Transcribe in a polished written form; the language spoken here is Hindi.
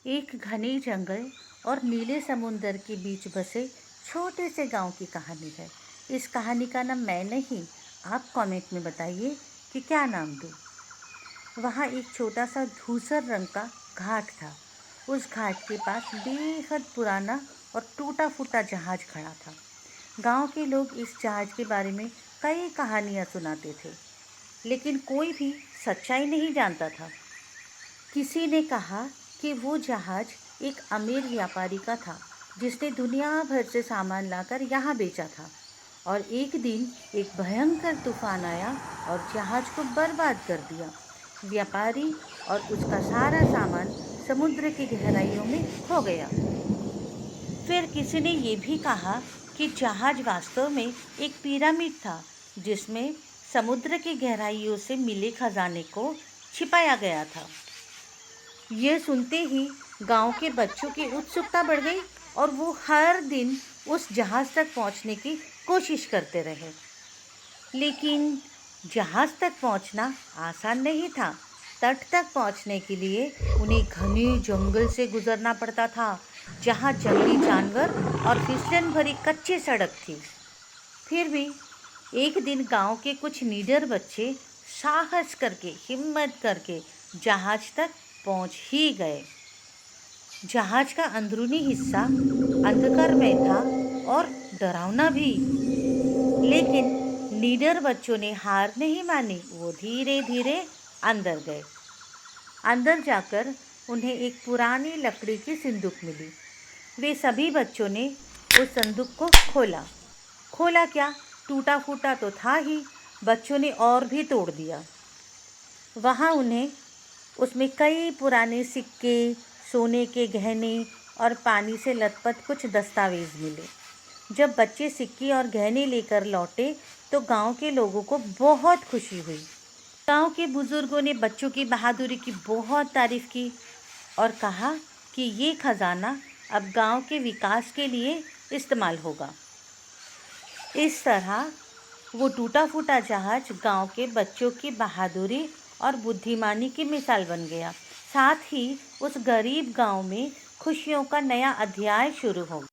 एक घने जंगल और नीले समुंदर के बीच बसे छोटे से गांव की कहानी है। इस कहानी का नाम मैं नहीं, आप कमेंट में बताइए कि क्या नाम दूँ। वहाँ एक छोटा सा धूसर रंग का घाट था। उस घाट के पास बेहद पुराना और टूटा फूटा जहाज खड़ा था। गांव के लोग इस जहाज के बारे में कई कहानियाँ सुनाते थे, लेकिन कोई भी सच्चाई नहीं जानता था। किसी ने कहा कि वो जहाज एक अमीर व्यापारी का था, जिसने दुनिया भर से सामान लाकर यहाँ बेचा था। और एक दिन एक भयंकर तूफान आया और जहाज को बर्बाद कर दिया। व्यापारी और उसका सारा सामान समुद्र की गहराइयों में खो गया। फिर किसी ने ये भी कहा कि जहाज वास्तव में एक पिरामिड था, जिसमें समुद्र की गहराइयों से मिले खजाने को छिपाया गया था। यह सुनते ही गांव के बच्चों की उत्सुकता बढ़ गई और वो हर दिन उस जहाज तक पहुंचने की कोशिश करते रहे। लेकिन जहाज तक पहुंचना आसान नहीं था। तट तक पहुंचने के लिए उन्हें घने जंगल से गुजरना पड़ता था, जहां जंगली जानवर और फिसलन भरी कच्ची सड़क थी। फिर भी एक दिन गांव के कुछ नीडर बच्चे साहस करके, हिम्मत करके जहाज तक पहुंच ही गए। जहाज का अंदरूनी हिस्सा अंधकार में था और डरावना भी, लेकिन नीडर बच्चों ने हार नहीं मानी। वो धीरे धीरे अंदर गए। अंदर जाकर उन्हें एक पुरानी लकड़ी की संदूक मिली। वे सभी बच्चों ने उस संदूक को खोला। खोला क्या, टूटा फूटा तो था ही, बच्चों ने और भी तोड़ दिया। वहाँ उन्हें उसमें कई पुराने सिक्के, सोने के गहने और पानी से लथपथ कुछ दस्तावेज मिले। जब बच्चे सिक्के और गहने लेकर लौटे तो गांव के लोगों को बहुत खुशी हुई। गांव के बुजुर्गों ने बच्चों की बहादुरी की बहुत तारीफ की और कहा कि ये खजाना अब गांव के विकास के लिए इस्तेमाल होगा। इस तरह वो टूटा फूटा जहाज गांव के बच्चों की बहादुरी और बुद्धिमानी की मिसाल बन गया। साथ ही उस गरीब गांव में खुशियों का नया अध्याय शुरू हो गया।